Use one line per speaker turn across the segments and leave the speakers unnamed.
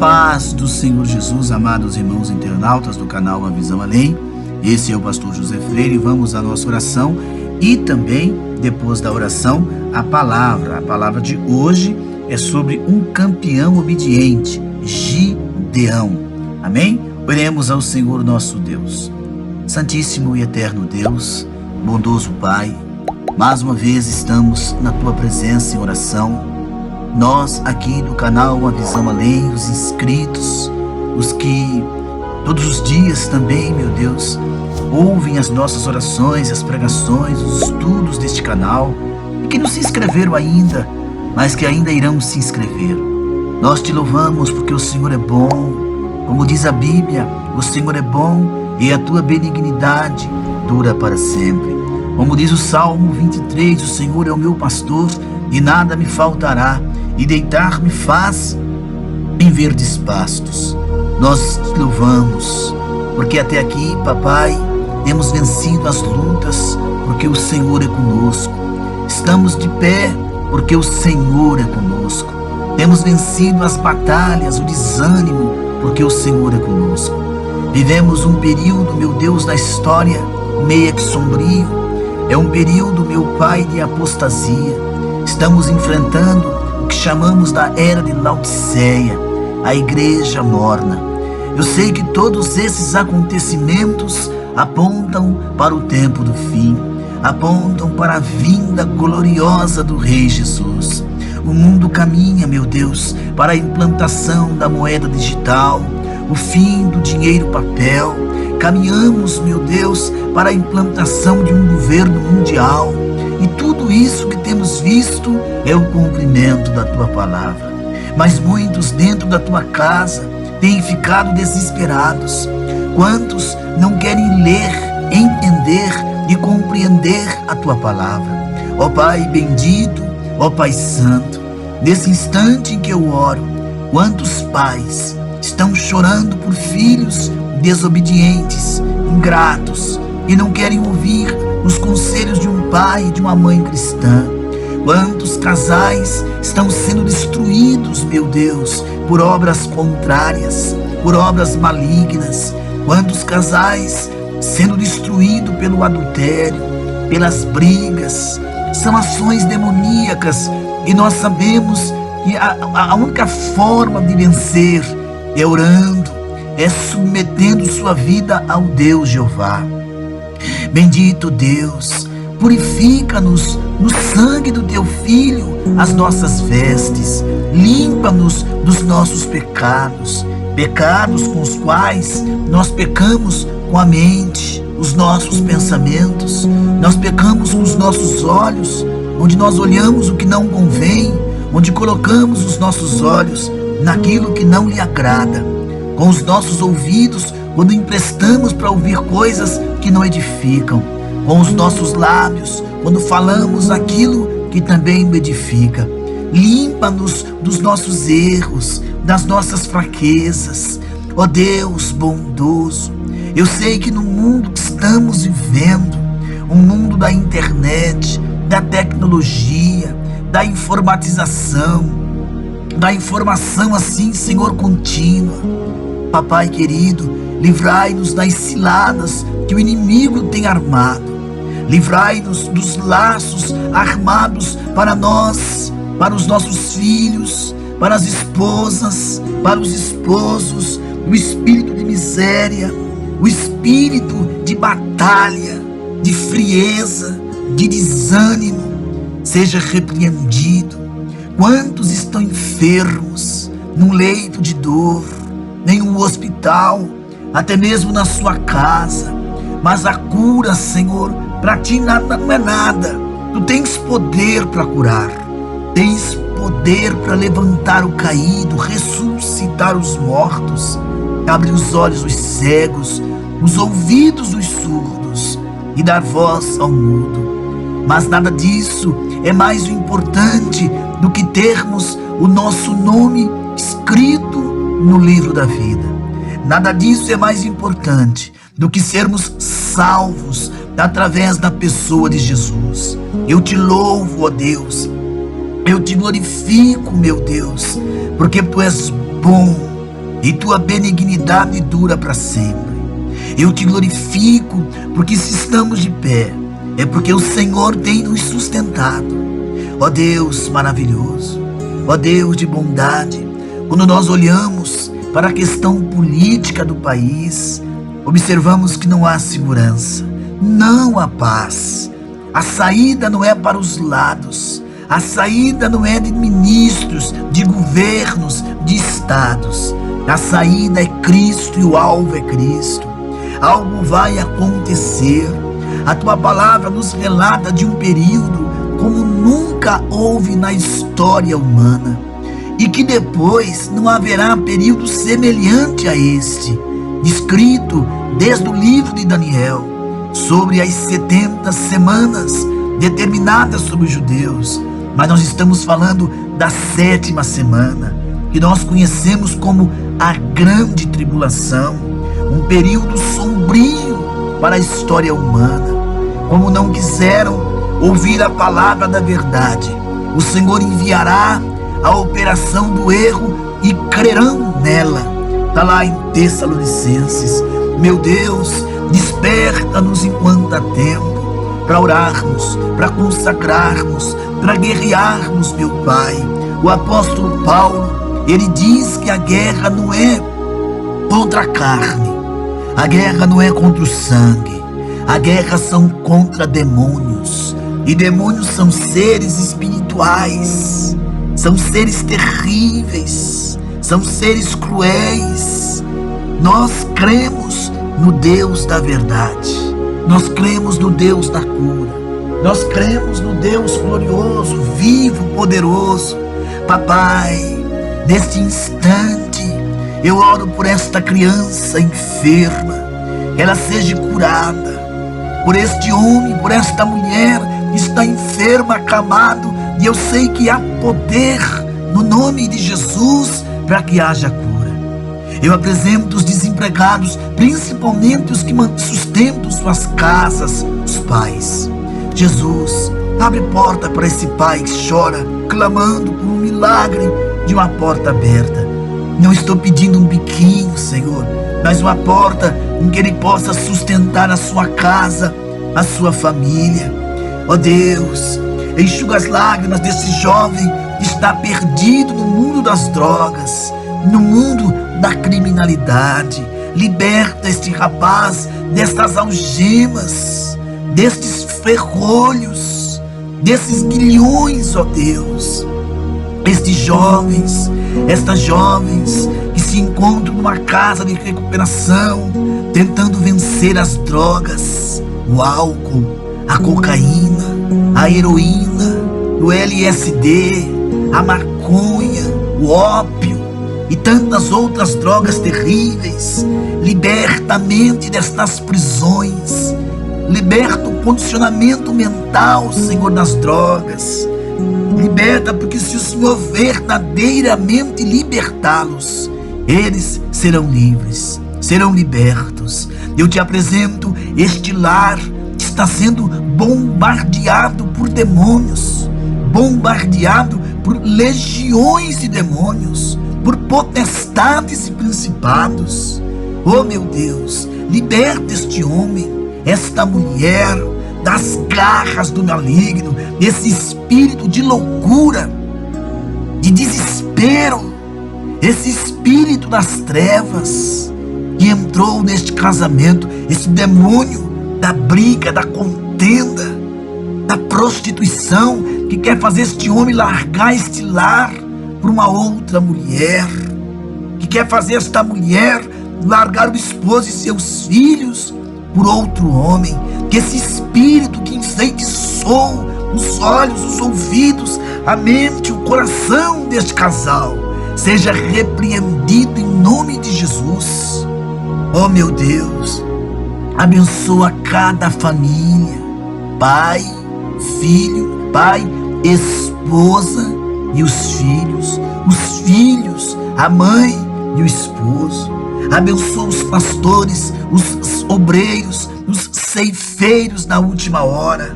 paz do Senhor Jesus, amados irmãos internautas do canal Uma Visão Além. Esse é o pastor José Freire. Vamos à nossa oração e também, depois da oração, a palavra. A palavra de hoje é sobre um campeão obediente, Gideão. Amém? Oremos ao Senhor nosso Deus. Santíssimo e eterno Deus, bondoso Pai, mais uma vez estamos na Tua presença em oração. Nós aqui do canal Uma Visão Além, os inscritos, os que todos os dias também, meu Deus, ouvem as nossas orações, as pregações, os estudos deste canal, e que não se inscreveram ainda, mas que ainda irão se inscrever. Nós te louvamos porque o Senhor é bom. Como diz a Bíblia, o Senhor é bom e a tua benignidade dura para sempre. Como diz o Salmo 23, o Senhor é o meu pastor e nada me faltará, e deitar-me faz em verdes pastos. Nós te louvamos, porque até aqui, papai, temos vencido as lutas, porque o Senhor é conosco. Estamos de pé, porque o Senhor é conosco. Temos vencido as batalhas, o desânimo, porque o Senhor é conosco. Vivemos um período, meu Deus, da história, meio que sombrio. É um período, meu Pai, de apostasia. Estamos enfrentando o que chamamos da era de Laodiceia, a igreja morna. Eu sei que todos esses acontecimentos apontam para o tempo do fim, apontam para a vinda gloriosa do Rei Jesus. O mundo caminha, meu Deus, para a implantação da moeda digital, o fim do dinheiro papel. Caminhamos, meu Deus, para a implantação de um governo mundial. E tudo isso que temos visto é o cumprimento da Tua palavra. Mas muitos dentro da Tua casa têm ficado desesperados. Quantos não querem ler, entender e compreender a Tua palavra? Ó Pai bendito, ó Pai santo, nesse instante em que eu oro, quantos pais estão chorando por filhos desobedientes, ingratos, e não querem ouvir os conselhos de um pai e de uma mãe cristã? Quantos casais estão sendo destruídos, meu Deus, por obras contrárias, por obras malignas? Quantos casais sendo destruídos pelo adultério, pelas brigas? São ações demoníacas, e nós sabemos que a única forma de vencer é orando, é submetendo sua vida ao Deus Jeová. Bendito Deus, purifica-nos no sangue do Teu Filho as nossas vestes, limpa-nos dos nossos pecados, pecados com os quais nós pecamos com a mente, os nossos pensamentos, nós pecamos com os nossos olhos, onde nós olhamos o que não convém, onde colocamos os nossos olhos naquilo que não lhe agrada, com os nossos ouvidos, quando emprestamos para ouvir coisas que não edificam, com os nossos lábios, quando falamos aquilo que também não edifica. Limpa-nos dos nossos erros, das nossas fraquezas. Ó Deus bondoso, eu sei que no mundo que estamos vivendo, um mundo da internet, da tecnologia, da informatização, da informação assim, Senhor, contínua, papai querido, livrai-nos das ciladas que o inimigo tem armado. Livrai-nos dos laços armados para nós, para os nossos filhos, para as esposas, para os esposos, o espírito de miséria, o espírito de batalha, de frieza, de desânimo, seja repreendido. Quantos estão enfermos, num leito de dor, em um hospital, até mesmo na sua casa, mas a cura, Senhor, para Ti nada não é nada. Tu tens poder para curar, tens poder para levantar o caído, ressuscitar os mortos, abrir os olhos dos cegos, os ouvidos dos surdos e dar voz ao mudo. Mas nada disso é mais importante do que termos o nosso nome escrito no livro da vida. Nada disso é mais importante do que sermos salvos através da pessoa de Jesus. Eu te louvo, ó Deus, eu te glorifico, meu Deus, porque Tu és bom, e tua benignidade dura para sempre. Eu te glorifico, porque se estamos de pé, é porque o Senhor tem nos sustentado. Ó Deus maravilhoso, ó Deus de bondade, quando nós olhamos para a questão política do país, observamos que não há segurança, não há paz. A saída não é para os lados, a saída não é de ministros, de governos, de estados. A saída é Cristo e o alvo é Cristo. Algo vai acontecer. A tua palavra nos relata de um período como nunca houve na história humana, e que depois não haverá período semelhante a este, escrito desde o livro de Daniel, sobre as 70 semanas determinadas sobre os judeus. Mas nós estamos falando da 7ª semana, que nós conhecemos como a grande tribulação, um período sombrio para a história humana. Como não quiseram ouvir a palavra da verdade, o Senhor enviará a operação do erro e crerão nela. Está lá em Tessalonicenses. Meu Deus, desperta-nos enquanto há tempo, para orarmos, para consagrarmos, para guerrearmos, meu Pai. O apóstolo Paulo, ele diz que a guerra não é contra a carne, a guerra não é contra o sangue, a guerra são contra demônios. E demônios são seres espirituais, são seres terríveis, são seres cruéis. Nós cremos no Deus da verdade, nós cremos no Deus da cura, nós cremos no Deus glorioso, vivo, poderoso. Papai, neste instante, eu oro por esta criança enferma, que ela seja curada, por este homem, por esta mulher que está enferma, acamado, e eu sei que há poder no nome de Jesus para que haja cura. Eu apresento os desempregados, principalmente os que sustentam suas casas, os pais. Jesus, abre porta para esse pai que chora, clamando por um milagre de uma porta aberta. Não estou pedindo um biquinho, Senhor, mas uma porta em que ele possa sustentar a sua casa, a sua família. Ó Deus, enxuga as lágrimas desse jovem que está perdido no mundo das drogas, no mundo da criminalidade. Liberta este rapaz destas algemas, destes ferrolhos, desses grilhões, ó Deus. Estes jovens, estas jovens que se encontram numa casa de recuperação, tentando vencer as drogas, o álcool, a cocaína, a heroína, o LSD, a maconha, o ópio e tantas outras drogas terríveis. Liberta a mente destas prisões, liberta o condicionamento mental, Senhor, das drogas. Liberta, porque se o Senhor verdadeiramente libertá-los, eles serão livres, serão libertos. Eu te apresento este lar que está sendo bombardeado por demônios, bombardeado por legiões de demônios, por potestades e principados. Oh meu Deus, liberta este homem, esta mulher, das garras do maligno, desse espírito de loucura, de desespero, esse espírito das trevas que entrou neste casamento, esse demônio da briga, da contenda, da prostituição, que quer fazer este homem largar este lar por uma outra mulher, que quer fazer esta mulher largar o esposo e seus filhos por outro homem. Que esse espírito que enfeitiçou os olhos, os ouvidos, a mente, o coração deste casal seja repreendido em nome de Jesus. Oh meu Deus, abençoa cada família, pai, filho, pai, esposa e os filhos, a mãe e o esposo. Abençoa os pastores, os obreiros, os ceifeiros na última hora.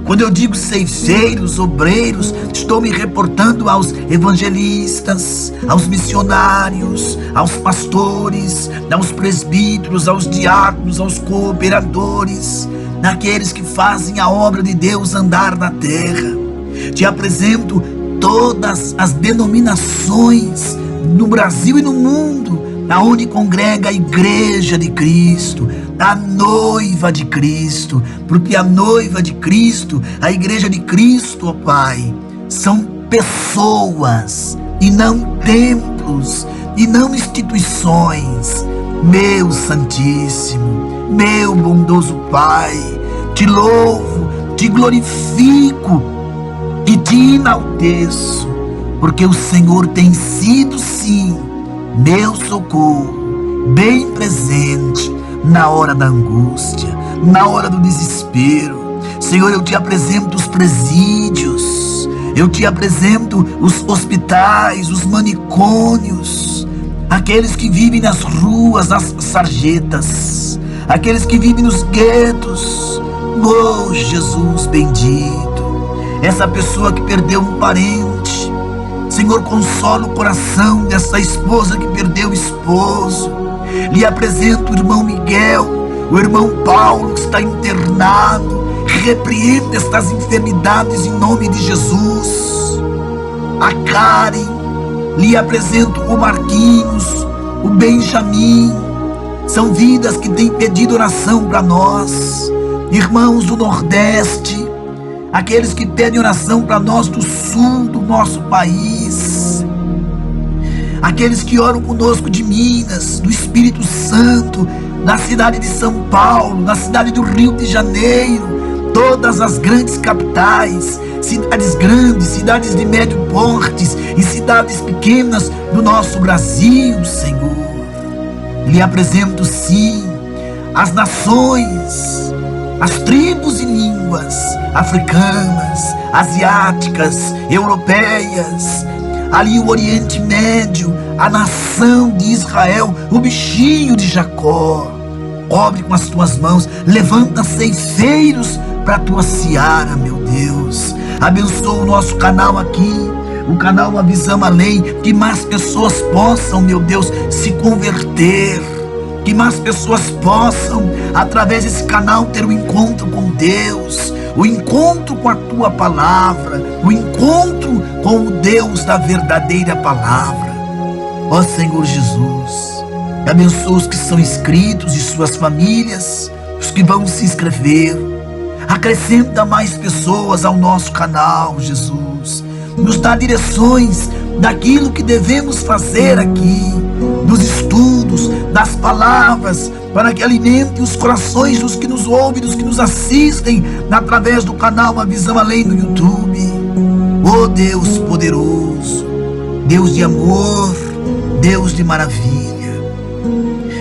Quando eu digo ceifeiros, obreiros, estou me reportando aos evangelistas, aos missionários, aos pastores, aos presbíteros, aos diáconos, aos cooperadores, naqueles que fazem a obra de Deus andar na terra. Te apresento todas as denominações no Brasil e no mundo, aonde congrega a igreja de Cristo, a noiva de Cristo, porque a noiva de Cristo, a igreja de Cristo, ó Pai, são pessoas e não templos e não instituições. Meu Santíssimo, meu bondoso Pai, te louvo, te glorifico e te enalteço, porque o Senhor tem sido sim meu socorro, bem presente na hora da angústia, na hora do desespero. Senhor, eu te apresento os presídios, eu te apresento os hospitais, os manicômios, aqueles que vivem nas ruas, nas sarjetas, aqueles que vivem nos guetos. Oh, Jesus bendito, essa pessoa que perdeu um parente, Senhor, consola o coração dessa esposa que perdeu o esposo. Lhe apresento o irmão Miguel, o irmão Paulo que está internado. Repreenda estas enfermidades em nome de Jesus. A Karen, lhe apresento o Marquinhos, o Benjamin. São vidas que têm pedido oração para nós. Irmãos do Nordeste, aqueles que pedem oração para nós do sul do nosso país, aqueles que oram conosco de Minas, do Espírito Santo, na cidade de São Paulo, na cidade do Rio de Janeiro, todas as grandes capitais, cidades grandes, cidades de médio porte e cidades pequenas do nosso Brasil, Senhor. Lhe apresento sim as nações, as tribos e línguas africanas, asiáticas, europeias, ali o Oriente Médio, a nação de Israel, o bichinho de Jacó. Cobre com as tuas mãos, levanta ceifeiros para a tua seara, meu Deus. Abençoa o nosso canal aqui, o canal Avisamos Além, que mais pessoas possam, meu Deus, se converter, que mais pessoas possam, através desse canal, ter um encontro com Deus, o encontro com a tua palavra, o encontro com o Deus da verdadeira palavra. Ó Senhor Jesus, abençoa os que são inscritos e suas famílias, os que vão se inscrever. Acrescenta mais pessoas ao nosso canal, Jesus. Nos dá direções daquilo que devemos fazer aqui, dos estudos, das palavras, para que alimente os corações dos que nos ouvem, dos que nos assistem através do canal Avisamos Além no YouTube. Oh Deus poderoso, Deus de amor, Deus de maravilha.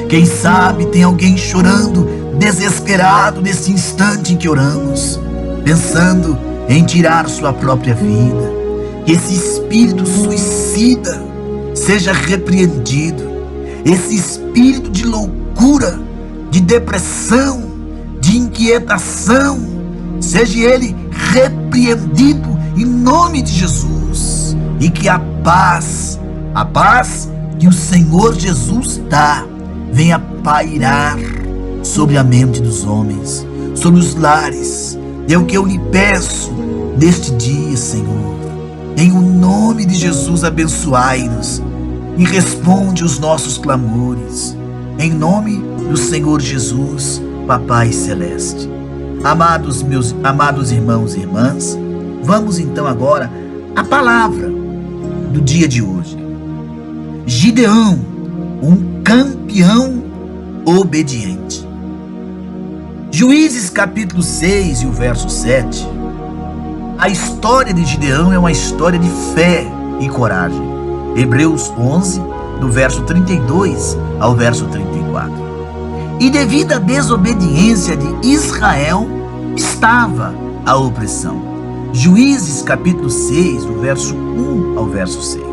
Quem sabe tem alguém chorando, desesperado nesse instante em que oramos, pensando em tirar sua própria vida. Que esse espírito suicida seja repreendido, esse espírito de loucura, de depressão, de inquietação, seja ele repreendido em nome de Jesus, e que a paz que o Senhor Jesus dá, venha pairar sobre a mente dos homens, sobre os lares. É o que eu lhe peço neste dia, Senhor. Em o nome de Jesus, abençoai-nos e responde os nossos clamores. Em nome do Senhor Jesus, Papai Celeste. Amados irmãos e irmãs, vamos então agora à palavra do dia de hoje. Gideão, um campeão obediente. Juízes capítulo 6 e o verso 7. A história de Gideão é uma história de fé e coragem. Hebreus 11, do verso 32 ao verso 34. E devido à desobediência de Israel, estava a opressão. Juízes capítulo 6, do verso 1 ao verso 6.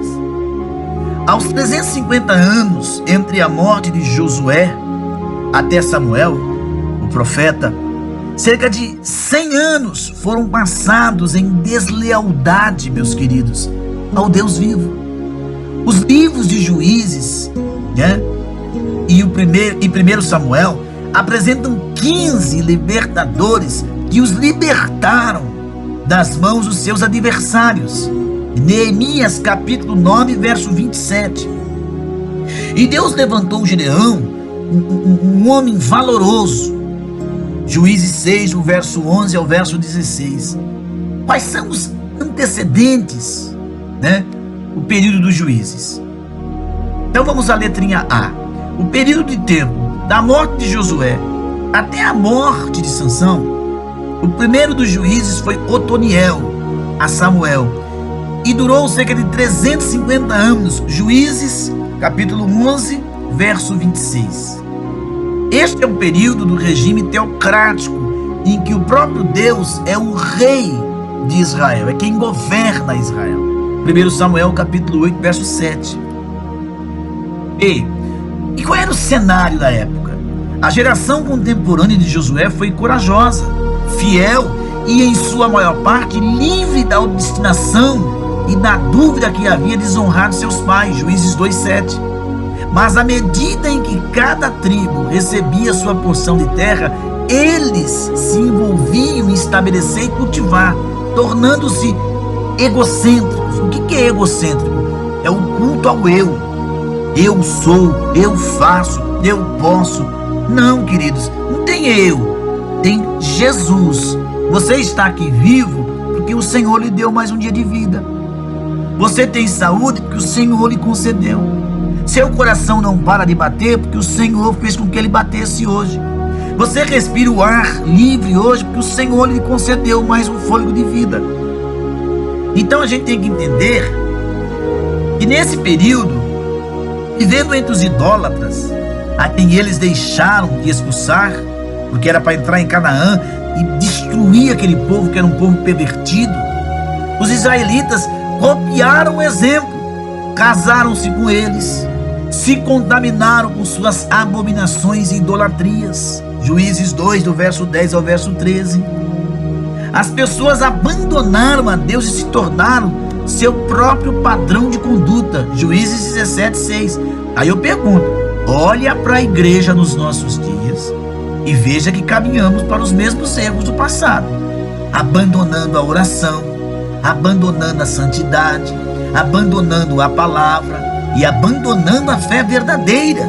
Aos 350 anos, entre a morte de Josué até Samuel, o profeta, Cerca de 100 anos foram passados em deslealdade, meus queridos, ao Deus vivo. Os livros de Juízes, né, e 1 Samuel apresentam 15 libertadores que os libertaram das mãos dos seus adversários. Neemias capítulo 9, verso 27. E Deus levantou Gideão, um homem valoroso. Juízes 6, do verso 11 ao verso 16. Quais são os antecedentes, né? O período dos juízes. Então vamos à letrinha A. O período de tempo da morte de Josué até a morte de Sansão. O primeiro dos juízes foi Otoniel a Samuel e durou cerca de 350 anos. Juízes capítulo 11, verso 26. Este é o período do regime teocrático, em que o próprio Deus é o rei de Israel, é quem governa Israel. 1 Samuel capítulo 8, verso 7. E qual era o cenário da época? A geração contemporânea de Josué foi corajosa, fiel e, em sua maior parte, livre da obstinação e da dúvida que havia desonrado seus pais. Juízes 2:7. Mas à medida em que cada tribo recebia sua porção de terra, eles se envolviam em estabelecer e cultivar, tornando-se egocêntricos. O que é egocêntrico? É o culto ao eu. Eu sou, eu faço, eu posso. Não, queridos, não tem eu, tem Jesus. Você está aqui vivo porque o Senhor lhe deu mais um dia de vida. Você tem saúde porque o Senhor lhe concedeu. Seu coração não para de bater porque o Senhor fez com que ele batesse hoje. Você respira o ar livre hoje porque o Senhor lhe concedeu mais um fôlego de vida. Então a gente tem que entender que nesse período, vivendo entre os idólatras, a quem eles deixaram de expulsar, porque era para entrar em Canaã e destruir aquele povo que era um povo pervertido, os israelitas copiaram o exemplo, casaram-se com eles, se contaminaram com suas abominações e idolatrias. Juízes 2, do verso 10 ao verso 13. As pessoas abandonaram a Deus e se tornaram seu próprio padrão de conduta. Juízes 17:6. Aí eu pergunto, olha para a igreja nos nossos dias e veja que caminhamos para os mesmos erros do passado, abandonando a oração, abandonando a santidade, abandonando a palavra e abandonando a fé verdadeira.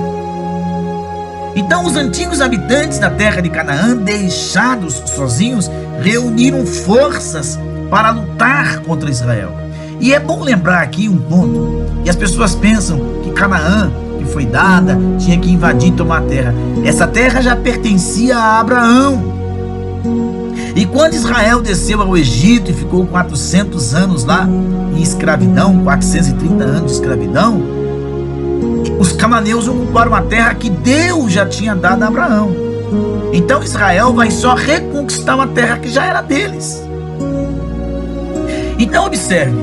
Então os antigos habitantes da terra de Canaã, deixados sozinhos, reuniram forças para lutar contra Israel. E é bom lembrar aqui um ponto, que as pessoas pensam que Canaã, que foi dada, tinha que invadir e tomar a terra. Essa terra já pertencia a Abraão. E quando Israel desceu ao Egito e ficou 400 anos lá em escravidão, 430 anos de escravidão, os cananeus ocuparam a terra que Deus já tinha dado a Abraão. Então Israel vai só reconquistar uma terra que já era deles. Então observe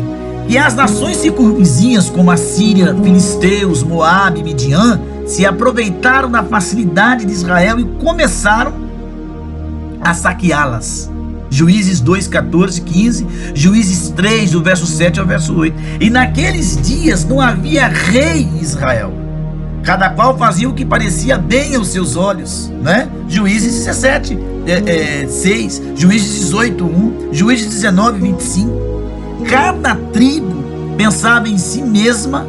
que as nações circunvizinhas, como a Síria, Filisteus, Moabe, Midian, se aproveitaram da facilidade de Israel e começaram a saqueá-las. Juízes 2, 14, 15, Juízes 3, do verso 7 ao verso 8. E naqueles dias não havia rei em Israel, cada qual fazia o que parecia bem aos seus olhos, né? Juízes 17, 6, Juízes 18, 1, Juízes 19, 25. Cada tribo pensava em si mesma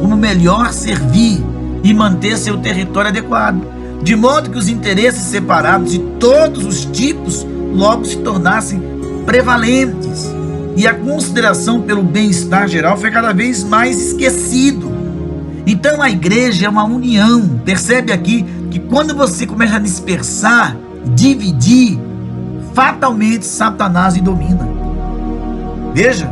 como melhor servir e manter seu território adequado, de modo que os interesses separados de todos os tipos logo se tornassem prevalentes, e a consideração pelo bem-estar geral foi cada vez mais esquecido. Então a igreja é uma união. Percebe aqui que quando você começa a dispersar, dividir, fatalmente Satanás lhe domina. Veja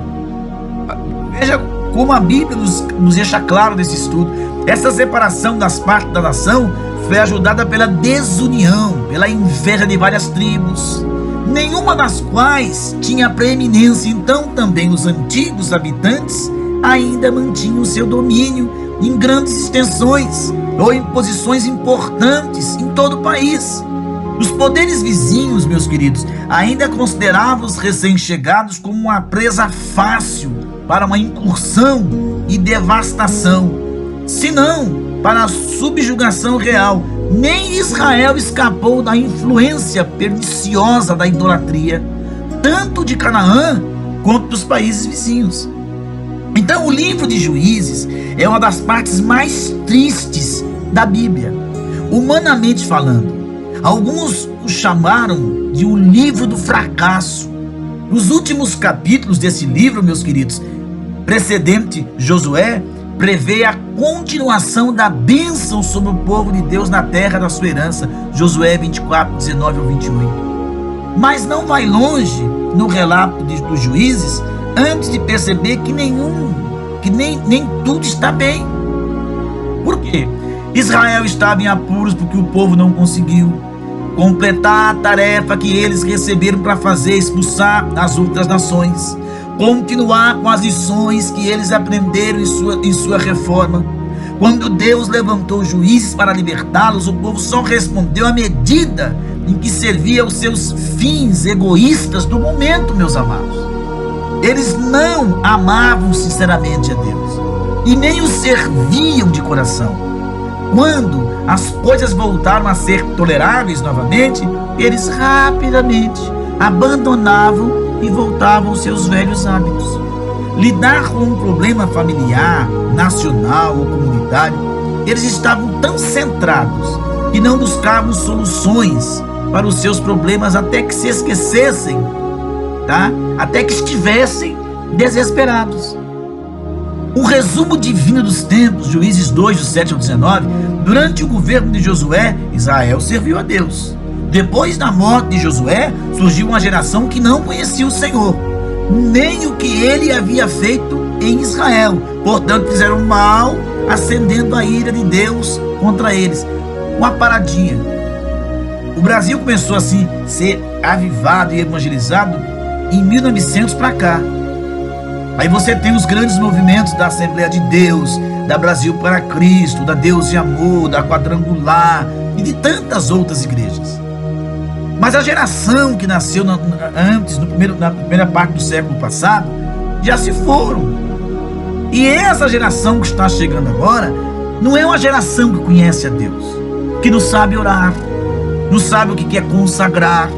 como a Bíblia nos deixa claro nesse estudo. Essa separação das partes da nação foi ajudada pela desunião, pela inveja de várias tribos, nenhuma das quais tinha preeminência. Então também os antigos habitantes ainda mantinham seu domínio em grandes extensões ou em posições importantes em todo o país. Os poderes vizinhos, meus queridos, ainda consideravam os recém-chegados como uma presa fácil para uma incursão e devastação, se não para a subjugação real. Nem Israel escapou da influência perniciosa da idolatria, tanto de Canaã quanto dos países vizinhos. Então, o livro de Juízes é uma das partes mais tristes da Bíblia, humanamente falando. Alguns o chamaram de o livro do fracasso. Nos últimos capítulos desse livro, meus queridos, precedente Josué, prevê a continuação da bênção sobre o povo de Deus na terra da sua herança. Josué 24, 19 ao 28. Mas não vai longe no relato dos juízes antes de perceber que nem tudo está bem. Por quê? Israel estava em apuros porque o povo não conseguiu completar a tarefa que eles receberam para fazer, expulsar as outras nações, continuar com as lições que eles aprenderam em sua reforma. Quando Deus levantou juízes para libertá-los, o povo só respondeu à medida em que servia aos seus fins egoístas do momento, meus amados. Eles não amavam sinceramente a Deus e nem o serviam de coração. Quando as coisas voltaram a ser toleráveis novamente, eles rapidamente abandonavam e voltavam aos seus velhos hábitos. Lidar com um problema familiar, nacional ou comunitário, eles estavam tão centrados que não buscavam soluções para os seus problemas até que se esquecessem, até que estivessem desesperados. Um resumo divino dos tempos, Juízes 2, do 7 ao 19, durante o governo de Josué, Israel serviu a Deus. Depois da morte de Josué, surgiu uma geração que não conhecia o Senhor, nem o que ele havia feito em Israel. Portanto, fizeram mal, acendendo a ira de Deus contra eles. Uma paradinha. O Brasil começou assim a ser avivado e evangelizado em 1900 para cá. Aí você tem os grandes movimentos da Assembleia de Deus, da Brasil para Cristo, da Deus e Amor, da Quadrangular e de tantas outras igrejas. Mas a geração que nasceu antes, na primeira parte do século passado, já se foram. E essa geração que está chegando agora não é uma geração que conhece a Deus, que não sabe orar, não sabe o que é consagrar,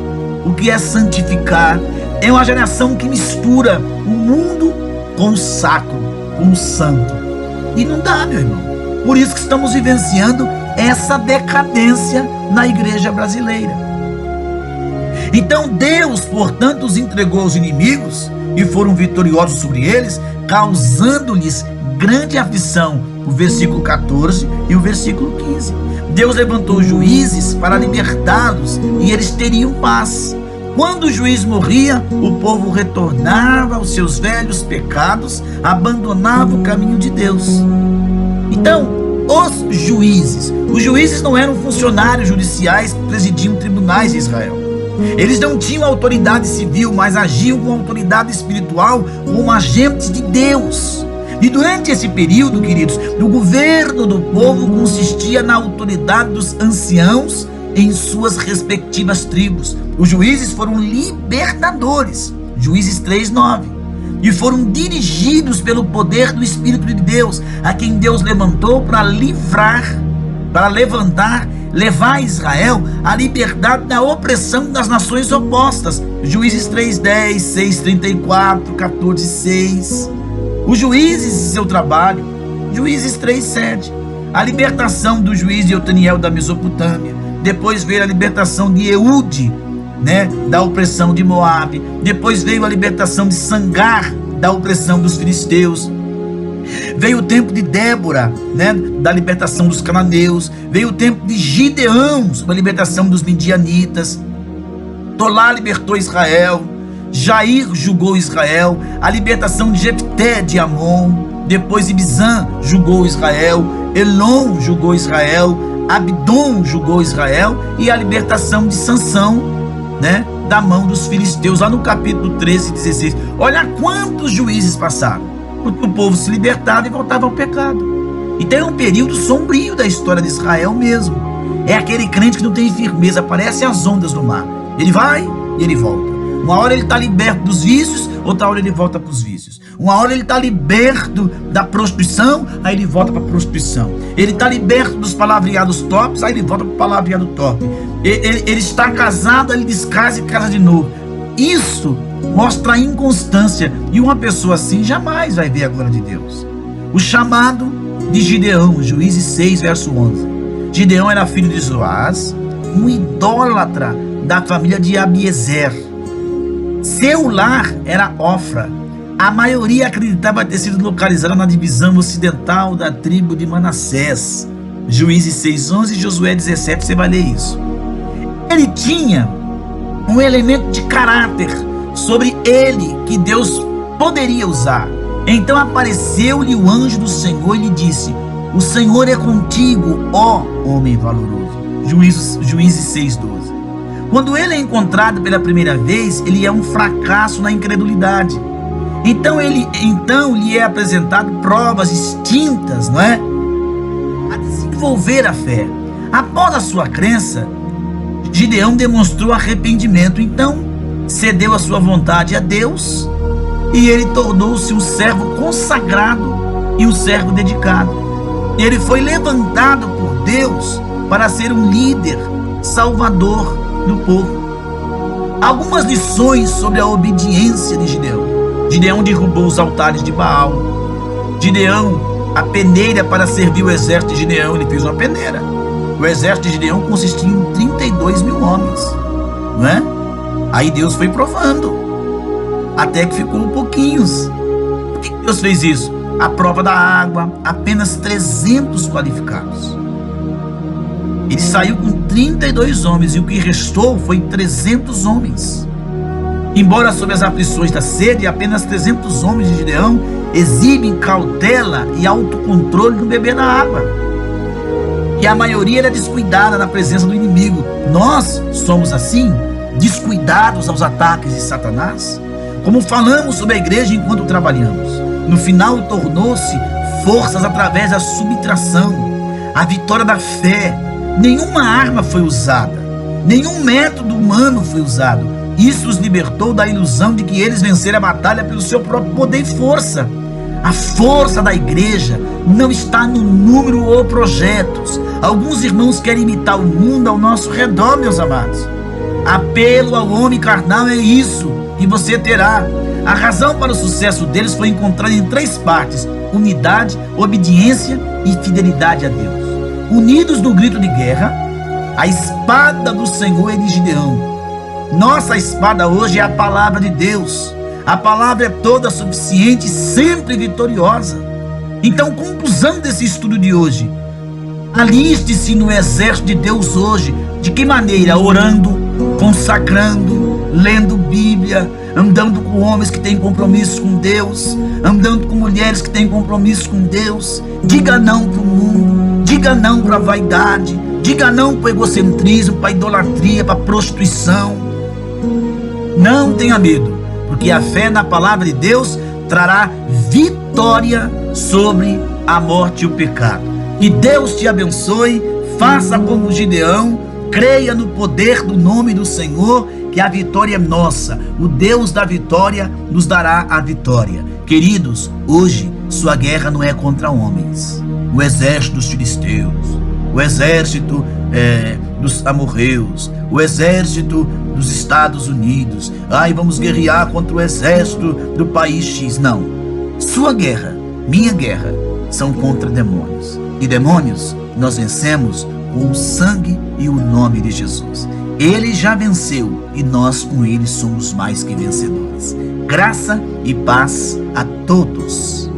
o que é santificar. É uma geração que mistura o mundo com o sacro, com o santo. E não dá, meu irmão. Por isso que estamos vivenciando essa decadência na igreja brasileira. Então Deus, portanto, os entregou aos inimigos e foram vitoriosos sobre eles, causando-lhes grande aflição. O versículo 14 e o versículo 15. Deus levantou juízes para libertá-los e eles teriam paz. Quando o juiz morria, o povo retornava aos seus velhos pecados, abandonava o caminho de Deus. Então, os juízes não eram funcionários judiciais que presidiam tribunais de Israel. Eles não tinham autoridade civil, mas agiam com autoridade espiritual, como agentes de Deus. E durante esse período, queridos, o governo do povo consistia na autoridade dos anciãos em suas respectivas tribos. Os juízes foram libertadores, Juízes 3:9, e foram dirigidos pelo poder do Espírito de Deus, a quem Deus levantou para levar Israel à liberdade da opressão das nações opostas. Juízes 3:10, 6:34, 14:6. Os juízes e seu trabalho, Juízes 3:7, a libertação do juiz de Otaniel da Mesopotâmia. Depois veio a libertação de Eude, da opressão de Moabe. Depois veio a libertação de Sangar, da opressão dos filisteus. Veio o tempo de Débora, da libertação dos cananeus. Veio o tempo de Gideão, sobre a libertação dos midianitas. Tolá libertou Israel. Jair julgou Israel. A libertação de Jefté de Amon. Depois Ibzan julgou Israel. Elon julgou Israel. Abdon julgou Israel. E a libertação de Sansão, da mão dos filisteus, lá no capítulo 13 e 16. Olha quantos juízes passaram, porque o povo se libertava e voltava ao pecado. Então é um período sombrio da história de Israel mesmo. É aquele crente que não tem firmeza, parece as ondas do mar. Ele vai e ele volta. Uma hora ele está liberto dos vícios, outra hora ele volta para os vícios. Uma hora ele está liberto da prostituição, aí ele volta para a prostituição. Ele está liberto dos palavreados tops, aí ele volta para o palavreado top. Ele está casado, aí ele descasa e casa de novo. Isso mostra a inconstância, e uma pessoa assim jamais vai ver a glória de Deus. O chamado de Gideão, Juízes 6, verso 11. Gideão era filho de Joás, um idólatra da família de Abiezer. Seu lar era Ofra. A maioria acreditava ter sido localizada na divisão ocidental da tribo de Manassés. Juízes 6:11 e Josué 17, você vai ler isso. Ele tinha um elemento de caráter sobre ele que Deus poderia usar. Então apareceu-lhe o anjo do Senhor e lhe disse: o Senhor é contigo, ó homem valoroso. Juízes 6:12. Quando ele é encontrado pela primeira vez, ele é um fracasso na incredulidade. Então lhe é apresentado provas distintas, não é? A desenvolver a fé. Após a sua crença, Gideão demonstrou arrependimento, então cedeu a sua vontade a Deus e ele tornou-se um servo consagrado e um servo dedicado. Ele foi levantado por Deus para ser um líder, salvador do povo. Algumas lições sobre a obediência de Gideão. Gideão derrubou os altares de Baal. Gideão, a peneira para servir o exército de Gideão, ele fez uma peneira. O exército de Gideão consistia em 32 mil homens, não é? Aí Deus foi provando, até que ficou pouquinhos. Por que Deus fez isso? A prova da água, apenas 300 qualificados. Ele saiu com 32 homens e o que restou foi 300 homens. Embora sob as aflições da sede, apenas 300 homens de Gideão exibem cautela e autocontrole no beber da água. E a maioria era descuidada na presença do inimigo. Nós somos assim, descuidados aos ataques de Satanás? Como falamos sobre a igreja enquanto trabalhamos, no final tornou-se forças através da subtração, a vitória da fé. Nenhuma arma foi usada, nenhum método humano foi usado. Isso os libertou da ilusão de que eles venceram a batalha pelo seu próprio poder e força. A força da igreja não está no número ou projetos. Alguns irmãos querem imitar o mundo ao nosso redor, meus amados. Apelo ao homem carnal é isso que você terá. A razão para o sucesso deles foi encontrada em 3 partes: unidade, obediência e fidelidade a Deus. Unidos no grito de guerra, a espada do Senhor é de Gideão. Nossa espada hoje é a palavra de Deus. A palavra é toda suficiente e sempre vitoriosa. Então, conclusão desse estudo de hoje: aliste-se no exército de Deus hoje. De que maneira? Orando, consagrando, lendo Bíblia, andando com homens que têm compromisso com Deus, andando com mulheres que têm compromisso com Deus. Diga não para o mundo, diga não para a vaidade, diga não para o egocentrismo, para a idolatria, para a prostituição. Não tenha medo, porque a fé na palavra de Deus trará vitória sobre a morte e o pecado. Que Deus te abençoe. Faça como Gideão, creia no poder do nome do Senhor, que a vitória é nossa. O Deus da vitória nos dará a vitória. Queridos, hoje sua guerra não é contra homens. O exército dos filisteus, o exército dos amorreus, o exército dos Estados Unidos. Vamos guerrear contra o exército do país X. Não. Sua guerra, minha guerra, são contra demônios. E demônios nós vencemos com o sangue e o nome de Jesus. Ele já venceu e nós com ele somos mais que vencedores. Graça e paz a todos.